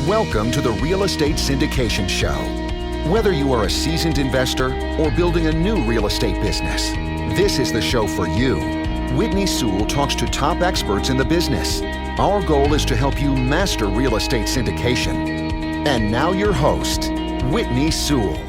Welcome to the Real Estate Syndication Show. Whether you are a seasoned investor or building a new real estate business, this is the show for you. Whitney Sewell talks to top experts in the business. Our goal is to help you master real estate syndication. And now your host, Whitney Sewell.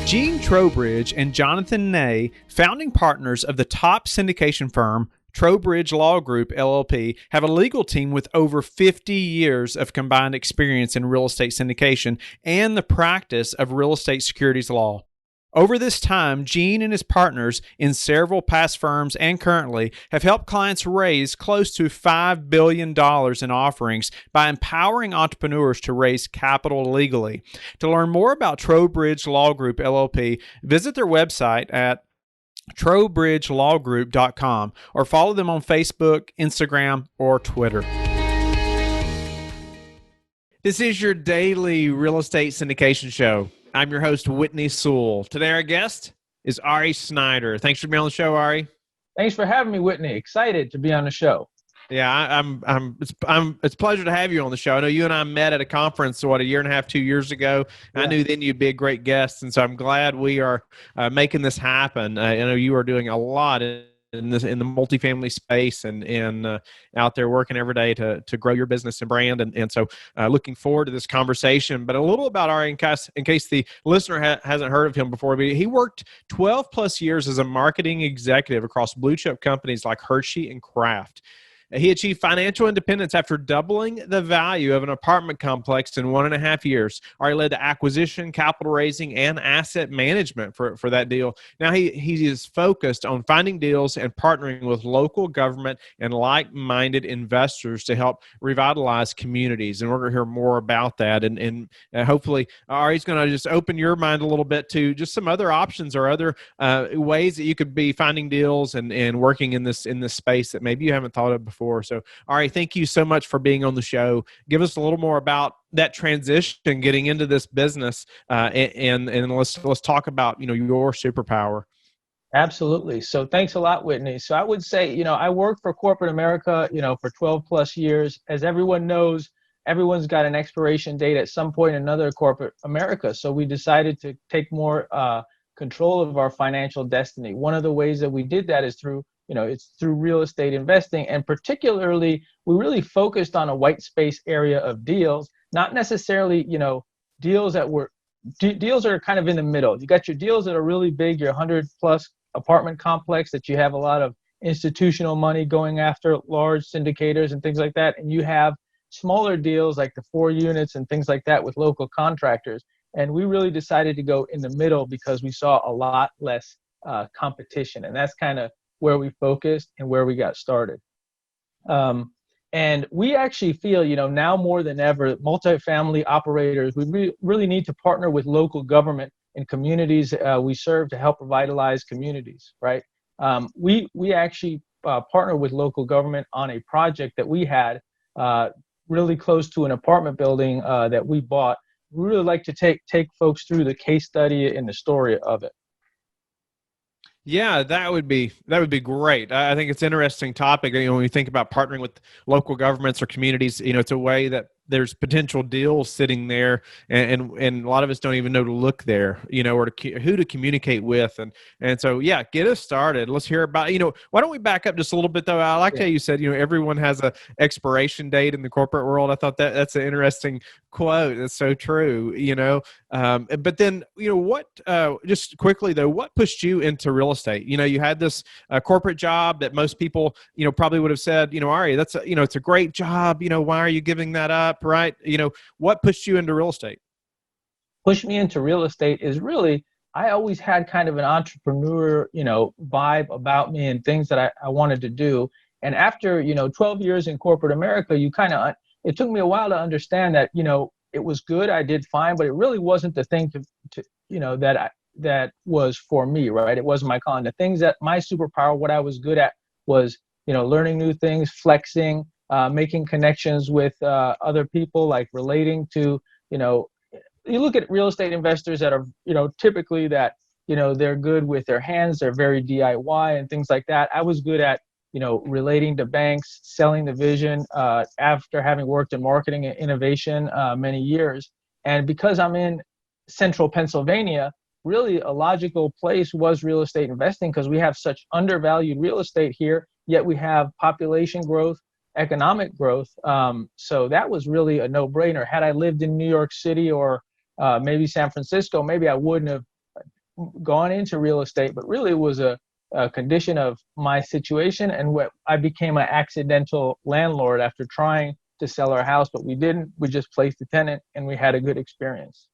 Gene Trowbridge and Jonathan Ney, founding partners of the top syndication firm, Trowbridge Law Group, LLP, have a legal team with over 50 years of combined experience in real estate syndication and the practice of real estate securities law. Over this time, Gene and his partners in several past firms and currently have helped clients raise close to $5 billion in offerings by empowering entrepreneurs to raise capital legally. To learn more about Trowbridge Law Group, LLP, visit their website at trowbridgelawgroup.com or follow them on Facebook, Instagram, or Twitter. This is your daily real estate syndication show. I'm your host, Whitney Sewell. Today our guest is Ari Sznajder. Thanks for being on the show, Ari. Thanks for having me, Whitney. Excited to be on the show. Yeah, it's a pleasure to have you on the show. I know you and I met at a conference, a year and a half, 2 years ago. Yeah. I knew then you'd be a great guest, and so I'm glad we are making this happen. I know you are doing a lot in the multifamily space and out there working every day to grow your business and brand. And so looking forward to this conversation. But a little about Ari, in case the listener hasn't heard of him before, but he worked 12 plus years as a marketing executive across blue chip companies like Hershey and Kraft. He achieved financial independence after doubling the value of an apartment complex in 1.5 years. Ari led the acquisition, capital raising, and asset management for that deal. Now he is focused on finding deals and partnering with local government and like-minded investors to help revitalize communities. And we're going to hear more about that. And hopefully Ari's going to just open your mind a little bit to just some other options or other ways that you could be finding deals and working in this space that maybe you haven't thought of before. So, Ari, thank you so much for being on the show. Give us a little more about that transition, getting into this business, and let's talk about your superpower. Absolutely. So, thanks a lot, Whitney. So, I would say I worked for corporate America for 12 plus years. As everyone knows, everyone's got an expiration date at some point in another corporate America. So, we decided to take more control of our financial destiny. One of the ways that we did that is through it's through real estate investing, and particularly we really focused on a white space area of deals, not necessarily, deals that are kind of in the middle. You got your deals that are really big, your 100 plus apartment complex that you have a lot of institutional money going after, large syndicators and things like that. And you have smaller deals like the 4 units and things like that with local contractors. And we really decided to go in the middle because we saw a lot less competition. And that's kind of where we focused and where we got started. And we actually feel, now more than ever, multifamily operators, we really need to partner with local government and communities we serve to help revitalize communities, right? We actually partner with local government on a project that we had really close to an apartment building that we bought. We really like to take folks through the case study and the story of it. Yeah, that would be great. I think it's an interesting topic. When you think about partnering with local governments or communities, it's a way that there's potential deals sitting there, and a lot of us don't even know to look there, or who to communicate with, and so yeah, get us started. Let's hear about why don't we back up just a little bit though? I like how you said everyone has a expiration date in the corporate world. I thought that's an interesting quote. That's so true. But then what? Just quickly though, what pushed you into real estate? You had this corporate job that most people probably would have said, Ari, that's it's a great job. Why are you giving that up? Right? What pushed you into real estate? Pushed me into real estate is really, I always had kind of an entrepreneur, vibe about me and things that I wanted to do. And after, 12 years in corporate America, it took me a while to understand that, it was good. I did fine, but it really wasn't the thing that was for me, right? It wasn't my calling. The things that my superpower, what I was good at was, learning new things, flexing, making connections with other people, like relating to, you look at real estate investors that are, typically that, they're good with their hands, they're very DIY and things like that. I was good at, relating to banks, selling the vision after having worked in marketing and innovation many years. And because I'm in central Pennsylvania, really a logical place was real estate investing because we have such undervalued real estate here, yet we have population growth, economic growth. So that was really a no-brainer. Had I lived in New York City or maybe San Francisco, maybe I wouldn't have gone into real estate, but really it was a condition of my situation, and I became an accidental landlord after trying to sell our house, but we didn't. We just placed a tenant, and we had a good experience.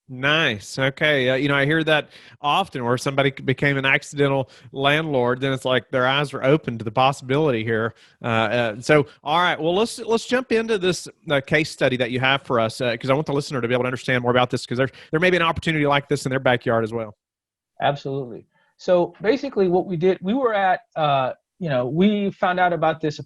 Nice. Okay. I hear that often where somebody became an accidental landlord. Then it's like their eyes are open to the possibility here. So, all right. Well, let's jump into this case study that you have for us because I want the listener to be able to understand more about this because there may be an opportunity like this in their backyard as well. Absolutely. So basically, what we did, we were at, we found out about this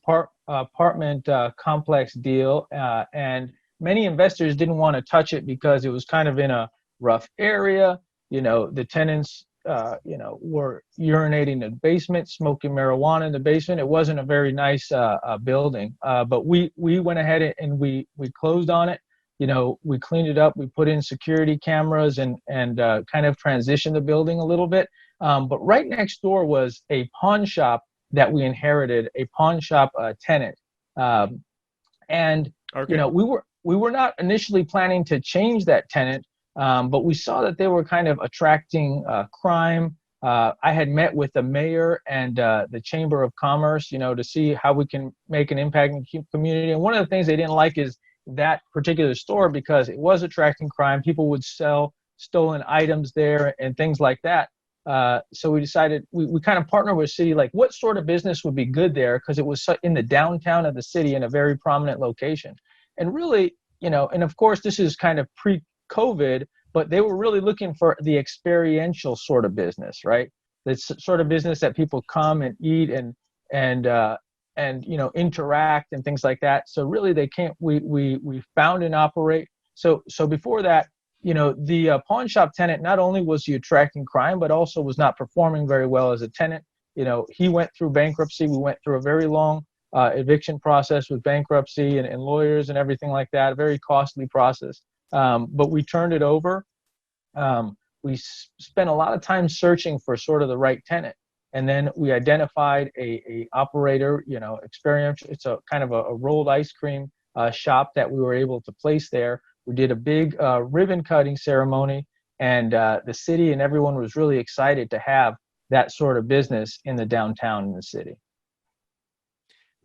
apartment complex deal, and many investors didn't want to touch it because it was kind of in a rough area. The tenants, were urinating in the basement, smoking marijuana in the basement. It wasn't a very nice building, but we went ahead and we closed on it. We cleaned it up. We put in security cameras and kind of transitioned the building a little bit. But right next door was a pawn shop that we inherited, a pawn shop tenant. And, okay. We were not initially planning to change that tenant, but we saw that they were kind of attracting crime. I had met with the mayor and the Chamber of Commerce, to see how we can make an impact in the community. And one of the things they didn't like is that particular store because it was attracting crime. People would sell stolen items there and things like that. So we decided we kind of partnered with the city, like what sort of business would be good there because it was in the downtown of the city in a very prominent location. And really, and of course, this is kind of pre-COVID, but they were really looking for the experiential sort of business, right? The sort of business that people come and eat and interact and things like that. So really, we found and operate. So before that, the pawn shop tenant not only was he attracting crime, but also was not performing very well as a tenant. He went through bankruptcy. We went through a very long eviction process with bankruptcy and lawyers and everything like that, a very costly process. But we turned it over. We spent a lot of time searching for sort of the right tenant. And then we identified a operator, experience. It's a kind of a rolled ice cream shop that we were able to place there. We did a big ribbon cutting ceremony, and the city and everyone was really excited to have that sort of business in the downtown in the city.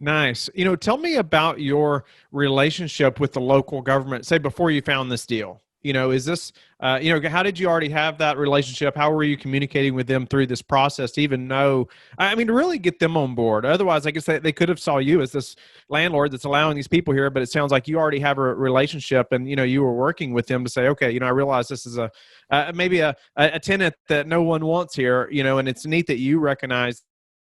Nice. Tell me about your relationship with the local government, say before you found this deal. Is this, how did you already have that relationship? How were you communicating with them through this process to even know, to really get them on board? Otherwise, I guess they could have saw you as this landlord that's allowing these people here, but it sounds like you already have a relationship and, you were working with them to say, okay, I realize this is maybe a tenant that no one wants here, and it's neat that you recognize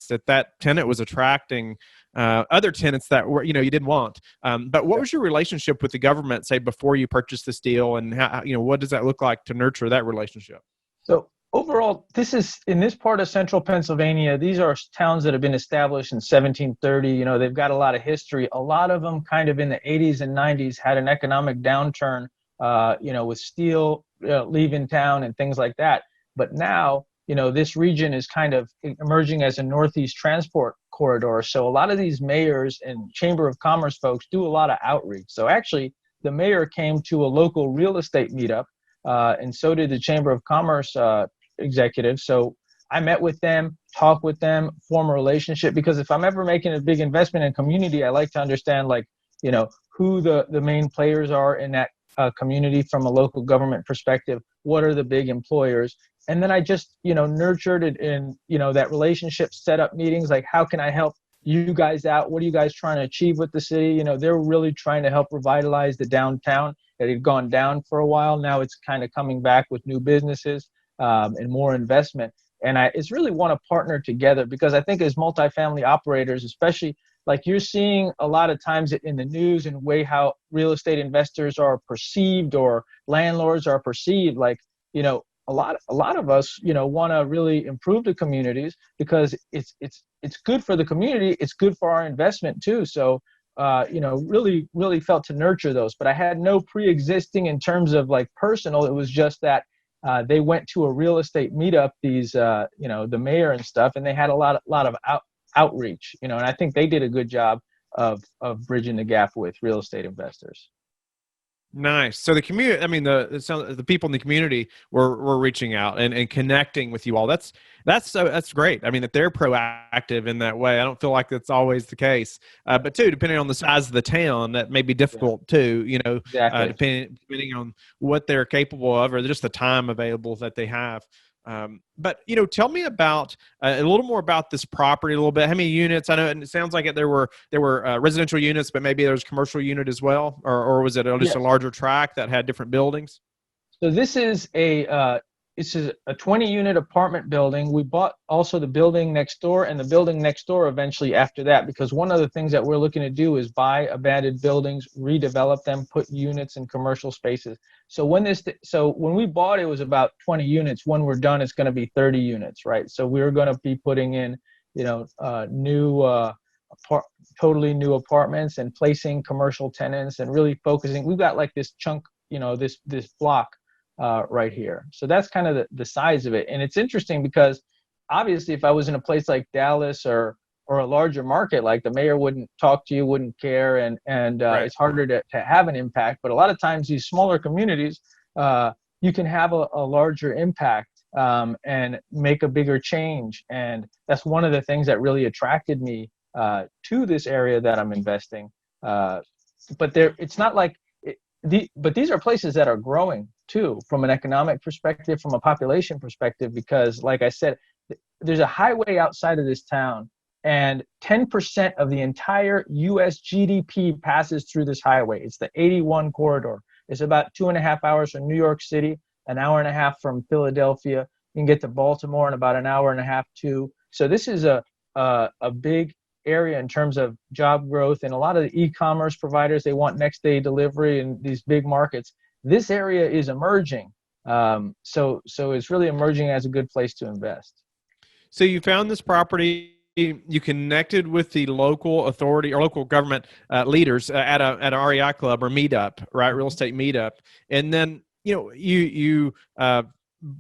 that tenant was attracting other tenants that were, you didn't want. But what was your relationship with the government, say, before you purchased this deal, and how, what does that look like to nurture that relationship? So overall, this is in this part of central Pennsylvania. These are towns that have been established in 1730. They've got a lot of history. A lot of them, kind of in the 80s and 90s, had an economic downturn. With steel leaving town and things like that. But now, this region is kind of emerging as a Northeast transport corridor. So a lot of these mayors and Chamber of Commerce folks do a lot of outreach. So actually, the mayor came to a local real estate meetup, and so did the Chamber of Commerce executives. So I met with them, talked with them, form a relationship, because if I'm ever making a big investment in a community, I like to understand, who the main players are in that community from a local government perspective. What are the big employers? And then I just, nurtured it in, that relationship, set up meetings, like, how can I help you guys out? What are you guys trying to achieve with the city? They're really trying to help revitalize the downtown that had gone down for a while. Now it's kind of coming back with new businesses and more investment. And it's really want to partner together, because I think as multifamily operators, especially, like you're seeing a lot of times in the news and way how real estate investors are perceived or landlords are perceived, a lot of us, want to really improve the communities because it's good for the community. It's good for our investment too. So, really felt to nurture those, but I had no pre-existing in terms of like personal. It was just that they went to a real estate meetup, these, the mayor and stuff, and they had a lot of outreach, and I think they did a good job of bridging the gap with real estate investors. Nice. So the community, I mean, the people in the community were reaching out and connecting with you all. That's great. I mean, that they're proactive in that way. I don't feel like that's always the case. But too, depending on the size of the town, that may be difficult too. Exactly. Depending on what they're capable of or just the time available that they have. But tell me about a little more about this property a little bit. How many units? I know, and it sounds like there were residential units, but maybe there's commercial unit as well, or was it just a larger tract that had different buildings? So this is a 20-unit apartment building. We bought also the building next door and the building next door eventually after that, because one of the things that we're looking to do is buy abandoned buildings, redevelop them, put units in commercial spaces. So when we bought it was about 20 units. When we're done, it's going to be 30 units, right? So we're going to be putting in, totally new apartments and placing commercial tenants and really focusing. We've got like this chunk, this block right here. So that's kind of the size of it. And it's interesting because obviously if I was in a place like Dallas or a larger market, like the mayor wouldn't talk to you, wouldn't care, and right. It's harder to have an impact. But a lot of times these smaller communities, you can have a larger impact and make a bigger change. And that's one of the things that really attracted me to this area that I'm investing. But it's not like, but these are places that are growing too, from an economic perspective, from a population perspective, because like I said, there's a highway outside of this town and 10% of the entire US GDP passes through this highway. It's the 81 corridor. It's about 2.5 hours from New York City, an hour and a half from Philadelphia. You can get to Baltimore in about an hour and a half too. So this is a big area in terms of job growth, and a lot of the e-commerce providers, they want next day delivery in these big markets. This area is emerging. So it's really emerging as a good place to invest. So you found this property, you connected with the local authority or local government leaders at an REI club or meetup, right? Real estate meetup. And then, you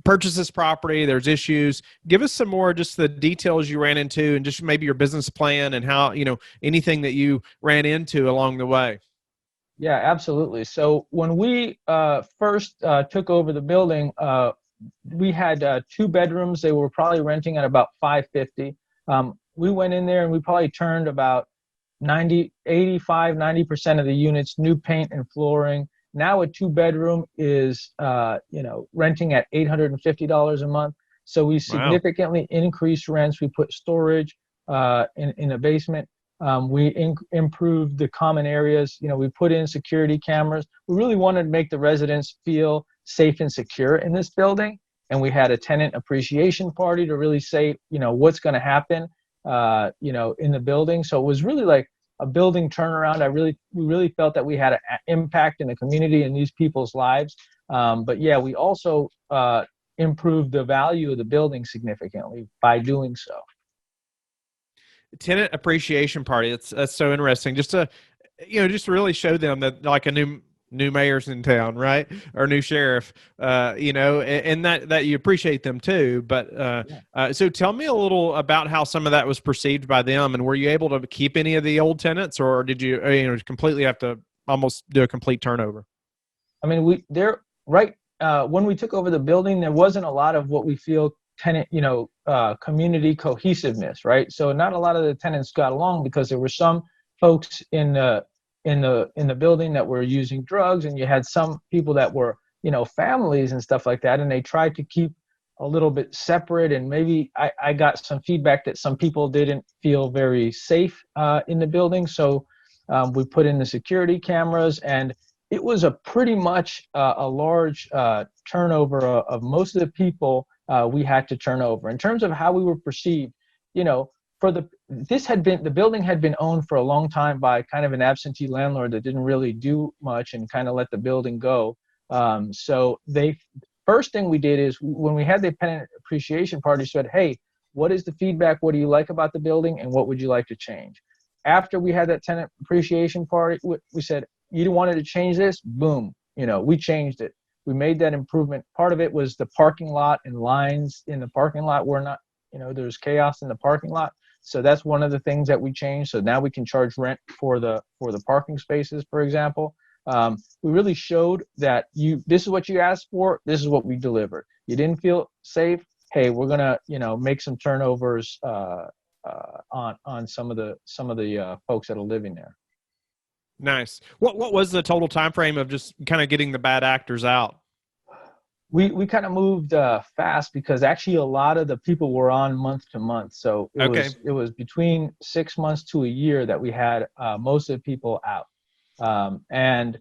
purchase this property, there's issues. Give us some more, just the details you ran into and just maybe your business plan and how, anything that you ran into along the way. Yeah, absolutely. So when we first took over the building, we had 2 bedrooms. They were probably renting at about $550. We went in there and we probably turned about 90% of the units, new paint and flooring. Now a 2-bedroom is, renting at $850 a month. So we significantly increased rents. We put storage in the basement. We improved the common areas. We put in security cameras. We really wanted to make the residents feel safe and secure in this building. And we had a tenant appreciation party to really say, what's going to happen, in the building. So it was really like a building turnaround. We really felt that we had an impact in the community and these people's lives. But yeah, we also improved the value of the building significantly by doing so. Tenant appreciation party. That's so interesting. Just to really show them that like a new mayor's in town, right? Or new sheriff, and that you appreciate them too. But so tell me a little about how some of that was perceived by them, and were you able to keep any of the old tenants, or did you completely have to almost do a complete turnover? I mean, when we took over the building, there wasn't a lot of what we feel tenant, community cohesiveness, right? So not a lot of the tenants got along because there were some folks in the building that were using drugs, and you had some people that were, families and stuff like that, and they tried to keep a little bit separate. And maybe I got some feedback that some people didn't feel very safe in the building. So we put in the security cameras, and it was a pretty much a large turnover of most of the people we had to turn over. In terms of how we were perceived, the building had been owned for a long time by kind of an absentee landlord that didn't really do much and kind of let the building go. So first thing we did is when we had the tenant appreciation party, said, hey, what is the feedback? What do you like about the building? And what would you like to change? After we had that tenant appreciation party, we said, you wanted to change this? Boom. We changed it. We made that improvement. Part of it was the parking lot and lines in the parking lot were not, there's chaos in the parking lot. So that's one of the things that we changed. So now we can charge rent for the parking spaces, for example. We really showed that this is what you asked for. This is what we delivered. You didn't feel safe. Hey, we're gonna, make some turnovers on some of the folks that are living there. Nice. What was the total time frame of just kind of getting the bad actors out? We kind of moved fast because actually a lot of the people were on month to month. So it was between 6 months to a year that we had most of the people out. And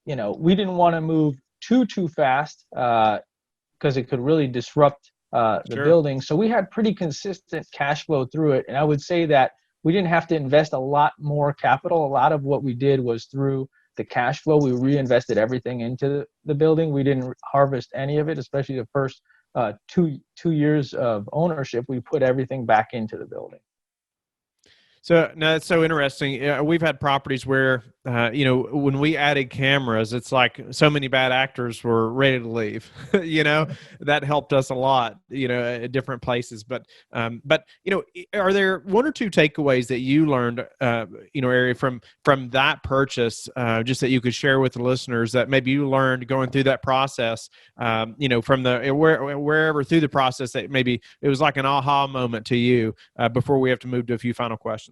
we didn't want to move too fast because it could really disrupt the building. So we had pretty consistent cash flow through it. And I would say that we didn't have to invest a lot more capital. A lot of what we did was through the cash flow. We reinvested everything into the building. We didn't harvest any of it, especially the first 2 years of ownership. We put everything back into the building. So no, it's so interesting. We've had properties where, when we added cameras, it's like so many bad actors were ready to leave. That helped us a lot. At different places. But are there one or two takeaways that you learned, Ari, from that purchase, just that you could share with the listeners that maybe you learned going through that process, from wherever through the process that maybe it was like an aha moment to you before we have to move to a few final questions.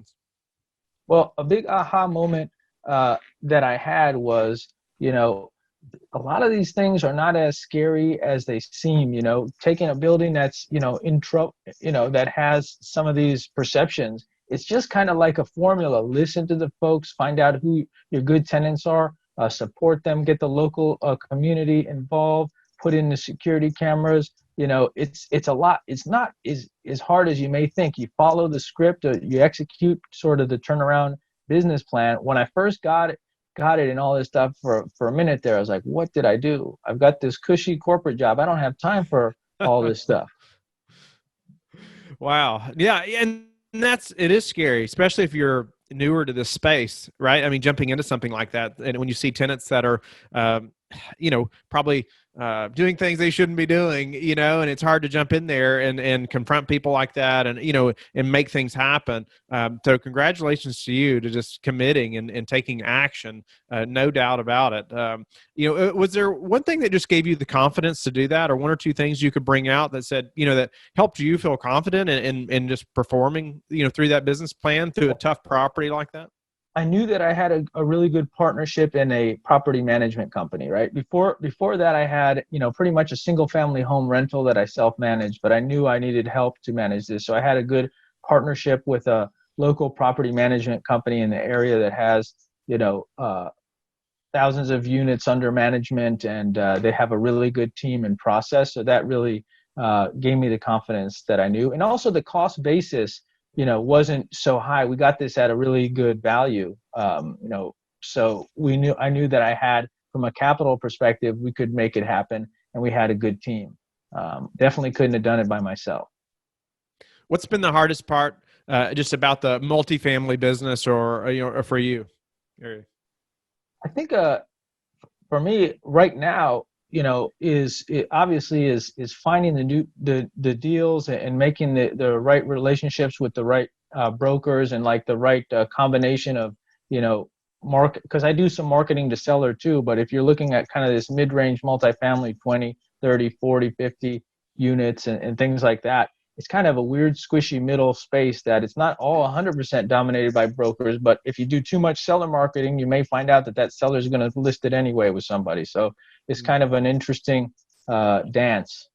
Well, a big aha moment that I had was, a lot of these things are not as scary as they seem. Taking a building that's, in trouble, that has some of these perceptions. It's just kind of like a formula. Listen to the folks, find out who your good tenants are, support them, get the local community involved, put in the security cameras. It's a lot. It's not as hard as you may think. You follow the script, you execute sort of the turnaround business plan. When I first got it and all this stuff for a minute there, I was like, what did I do? I've got this cushy corporate job. I don't have time for all this stuff. Wow. Yeah. And it is scary, especially if you're newer to this space, right? I mean, jumping into something like that. And when you see tenants that are, probably doing things they shouldn't be doing, and it's hard to jump in there and confront people like that and, and make things happen. So congratulations to you to just committing and taking action. No doubt about it. Was there one thing that just gave you the confidence to do that, or one or two things you could bring out that said, that helped you feel confident in just performing, through that business plan through a tough property like that? I knew that I had a really good partnership in a property management company, right? Before that, I had, pretty much a single family home rental that I self-managed, but I knew I needed help to manage this. So I had a good partnership with a local property management company in the area that has, thousands of units under management, and they have a really good team and process. So that really gave me the confidence that I knew. And also the cost basis, wasn't so high. We got this at a really good value. So I knew that I had, from a capital perspective, we could make it happen, and we had a good team. Definitely couldn't have done it by myself. What's been the hardest part just about the multifamily business or for you? I think for me right now, is finding the deals and making the right relationships with the right brokers and like the right combination of, market, because I do some marketing to seller too. But if you're looking at kind of this mid-range multifamily, 20, 30, 40, 50 units and things like that, it's kind of a weird squishy middle space that it's not all 100% dominated by brokers. But if you do too much seller marketing, you may find out that seller is going to list it anyway with somebody. So it's kind of an interesting dance.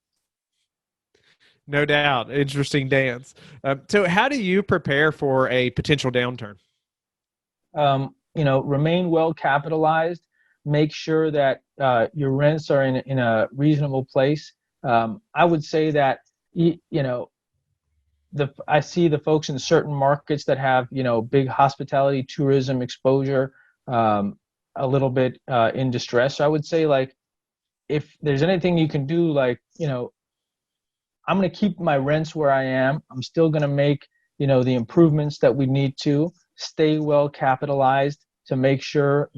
No doubt. Interesting dance. So how do you prepare for a potential downturn? Remain well capitalized, make sure that your rents are in a reasonable place. I would say that, I see the folks in certain markets that have, big hospitality, tourism exposure, a little bit in distress. So I would say, like, if there's anything you can do, like, I'm going to keep my rents where I am. I'm still going to make, the improvements that we need to stay well capitalized to make sure,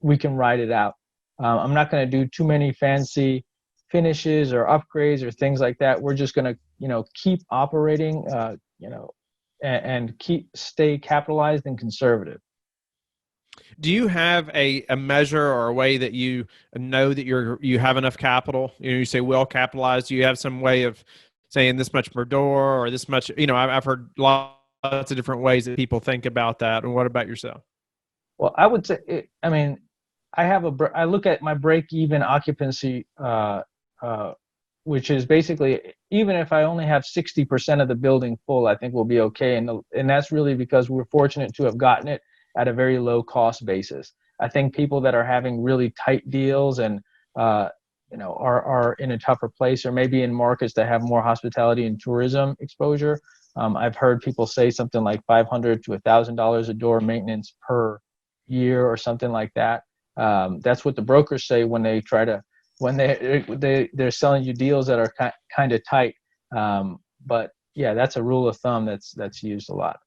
we can ride it out. I'm not going to do too many fancy finishes or upgrades or things like that. We're just going to, keep operating, and stay capitalized and conservative. Do you have a measure or a way that you know that you have enough capital? You say well capitalized. Do you have some way of saying this much per door or this much? I've heard lots of different ways that people think about that. And what about yourself? Well, I would say, I look at my break-even occupancy, which is basically, even if I only have 60% of the building full, I think we'll be okay. And that's really because we're fortunate to have gotten it at a very low cost basis. I think people that are having really tight deals and are in a tougher place, or maybe in markets that have more hospitality and tourism exposure. I've heard people say something like $500 to $1,000 a door maintenance per year or something like that. That's what the brokers say when they're selling you deals that are kind of tight. But yeah, that's a rule of thumb that's used a lot.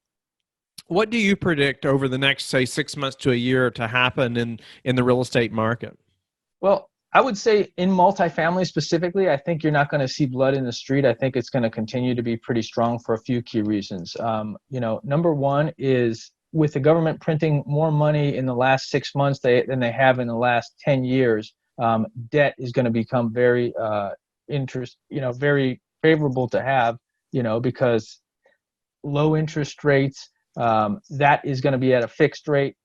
What do you predict over the next, say, 6 months to a year to happen in the real estate market? Well, I would say in multifamily specifically, I think you're not going to see blood in the street. I think it's going to continue to be pretty strong for a few key reasons. Number one is, with the government printing more money in the last 6 months than they have in the last 10 years, debt is going to become very very favorable to have, because low interest rates, that is going to be at a fixed rate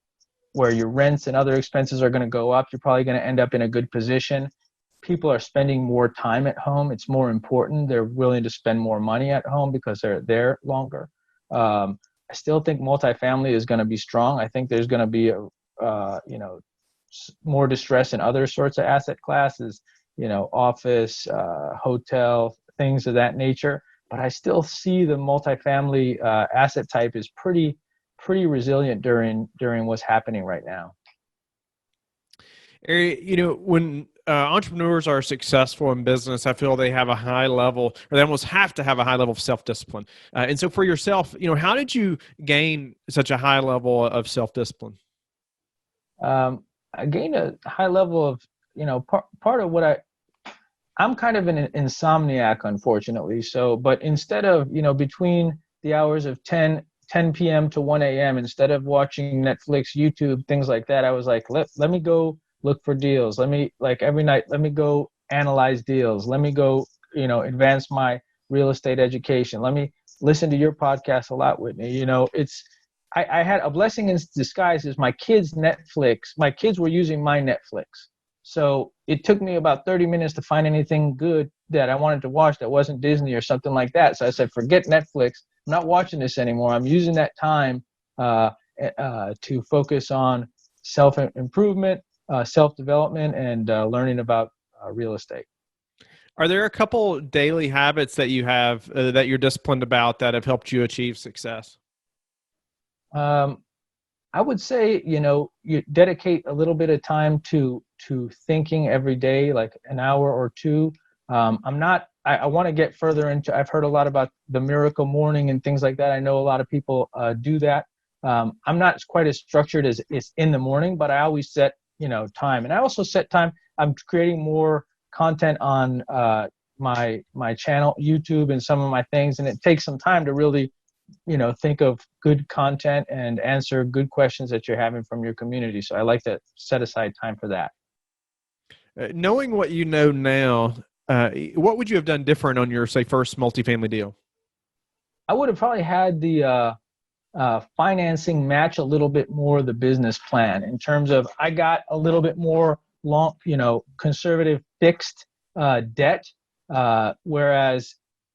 where your rents and other expenses are going to go up. You're probably going to end up in a good position. People are spending more time at home. It's more important. They're willing to spend more money at home because they're there longer. I still think multifamily is going to be strong. I think there's going to be more distress in other sorts of asset classes, office, hotel, things of that nature. But I still see the multifamily asset type is pretty resilient during what's happening right now. When entrepreneurs are successful in business, I feel they have a high level, or they almost have to have a high level of self-discipline. And so for yourself, how did you gain such a high level of self-discipline? I gained a high level of, part of what I'm kind of an insomniac, unfortunately. So, but instead of, between the hours of 10 p.m. to 1 a.m., instead of watching Netflix, YouTube, things like that, I was like, let me go look for deals. Every night, let me go analyze deals. Let me go, advance my real estate education. Let me listen to your podcast a lot, Whitney. I had a blessing in disguise is my kids' Netflix. My kids were using my Netflix. So it took me about 30 minutes to find anything good that I wanted to watch that wasn't Disney or something like that. So I said, forget Netflix. I'm not watching this anymore. I'm using that time to focus on self-improvement, self-development, and learning about real estate. Are there a couple daily habits that you have that you're disciplined about that have helped you achieve success? I would say, you dedicate a little bit of time to thinking every day, like an hour or two. I want to get further into, I've heard a lot about the miracle morning and things like that. I know a lot of people do that. I'm not quite as structured as it's in the morning, but I always set, time. And I also set time. I'm creating more content on my channel, YouTube, and some of my things. And it takes some time to really, think of good content and answer good questions that you're having from your community. So I like to set aside time for that. Knowing what you know now, what would you have done different on your, say, first multifamily deal? I would have probably had the financing match a little bit more the business plan, in terms of I got a little bit more conservative fixed debt, whereas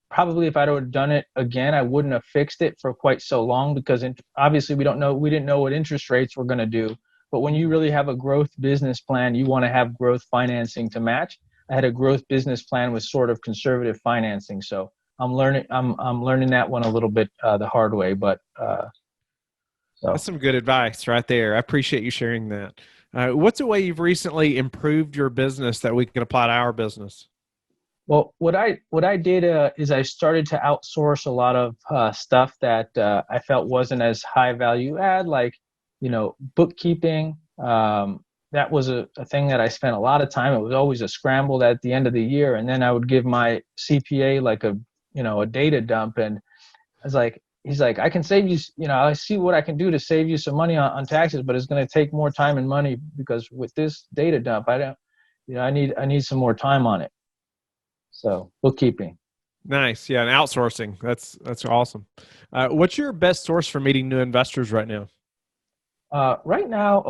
probably if I would have done it again, I wouldn't have fixed it for quite so long, because obviously we didn't know what interest rates were going to do. But when you really have a growth business plan, you want to have growth financing to match. I had a growth business plan with sort of conservative financing, so I'm learning that one a little bit the hard way. But that's some good advice right there. I appreciate you sharing that. What's a way you've recently improved your business that we can apply to our business? Well, what I did is I started to outsource a lot of stuff that I felt wasn't as high value add, like bookkeeping. That was a thing that I spent a lot of time. It was always a scramble at the end of the year, and then I would give my CPA like a data dump, and he's like, I can save you. I see what I can do to save you some money on taxes, but it's going to take more time and money because with this data dump, I need some more time on it. So bookkeeping. Nice. Yeah. And outsourcing. That's awesome. What's your best source for meeting new investors right now? Right now,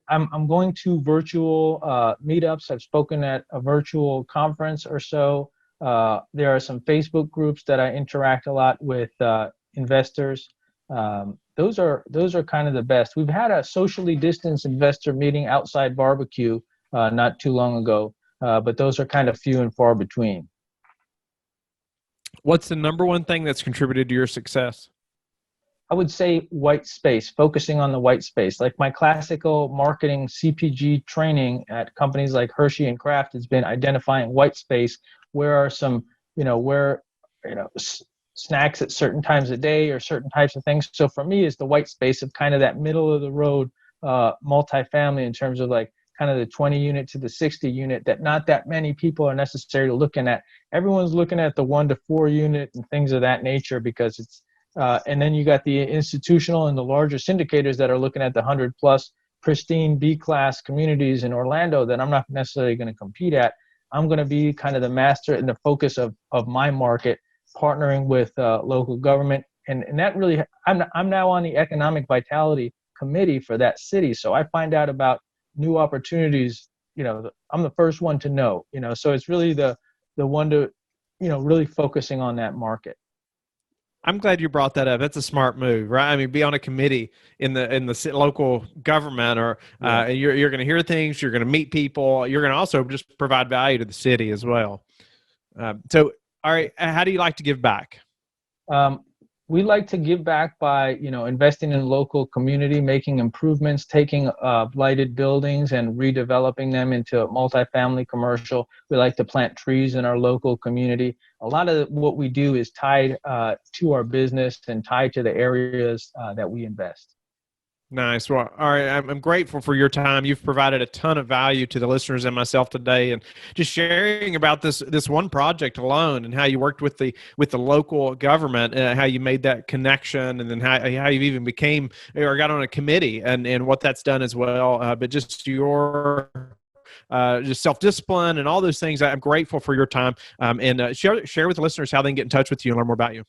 I'm going to virtual meetups. I've spoken at a virtual conference or so. There are some Facebook groups that I interact a lot with investors. Those are kind of the best. We've had a socially distanced investor meeting outside barbecue not too long ago, but those are kind of few and far between. What's the number one thing that's contributed to your success? I would say white space, focusing on the white space. Like my classical marketing CPG training at companies like Hershey and Kraft has been identifying white space. Where are some, snacks at certain times of day or certain types of things. So for me, it's the white space of kind of that middle of the road multifamily in terms of like kind of the 20 unit to the 60 unit that not that many people are necessarily looking at. Everyone's looking at the 1 to 4 unit and things of that nature because it's, and then you got the institutional and the larger syndicators that are looking at the 100 plus pristine B-class communities in Orlando that I'm not necessarily going to compete at. I'm going to be kind of the master and the focus of my market, partnering with local government. And that really, I'm now on the economic vitality committee for that city. So I find out about new opportunities, I'm the first one to know, so it's really the one to, really focusing on that market. I'm glad you brought that up. That's a smart move, right? I mean, be on a committee in the local government, or you're going to hear things, you're going to meet people, you're going to also just provide value to the city as well. So, all right, how do you like to give back? We like to give back by, investing in local community, making improvements, taking blighted buildings and redeveloping them into multifamily commercial. We like to plant trees in our local community. A lot of what we do is tied to our business and tied to the areas that we invest. Nice. Well, all right. I'm grateful for your time. You've provided a ton of value to the listeners and myself today, and just sharing about this one project alone and how you worked with the local government, how you made that connection, and then how you even became or got on a committee and what that's done as well. But just your just self-discipline and all those things. I'm grateful for your time, and share with the listeners how they can get in touch with you and learn more about you.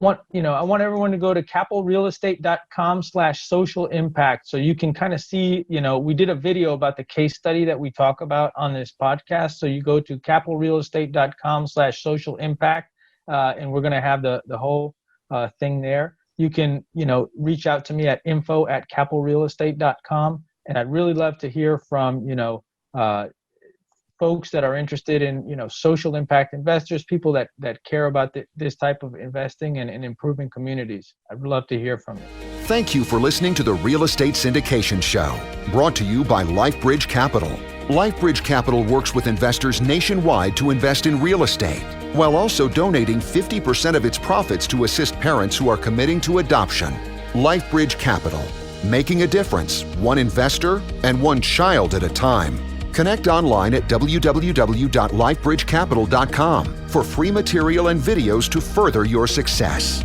I want everyone to go to capitalrealestate.com/social impact. So you can kind of see, we did a video about the case study that we talk about on this podcast. So you go to capitalrealestate.com/social impact, and we're going to have the whole thing there. You can, reach out to me at info@capitalrealestate.com. And I'd really love to hear from, folks that are interested in, social impact investors, people that care about this type of investing and improving communities. I'd love to hear from you. Thank you for listening to the Real Estate Syndication Show, brought to you by LifeBridge Capital. LifeBridge Capital works with investors nationwide to invest in real estate, while also donating 50% of its profits to assist parents who are committing to adoption. LifeBridge Capital, making a difference, one investor and one child at a time. Connect online at www.lifebridgecapital.com for free material and videos to further your success.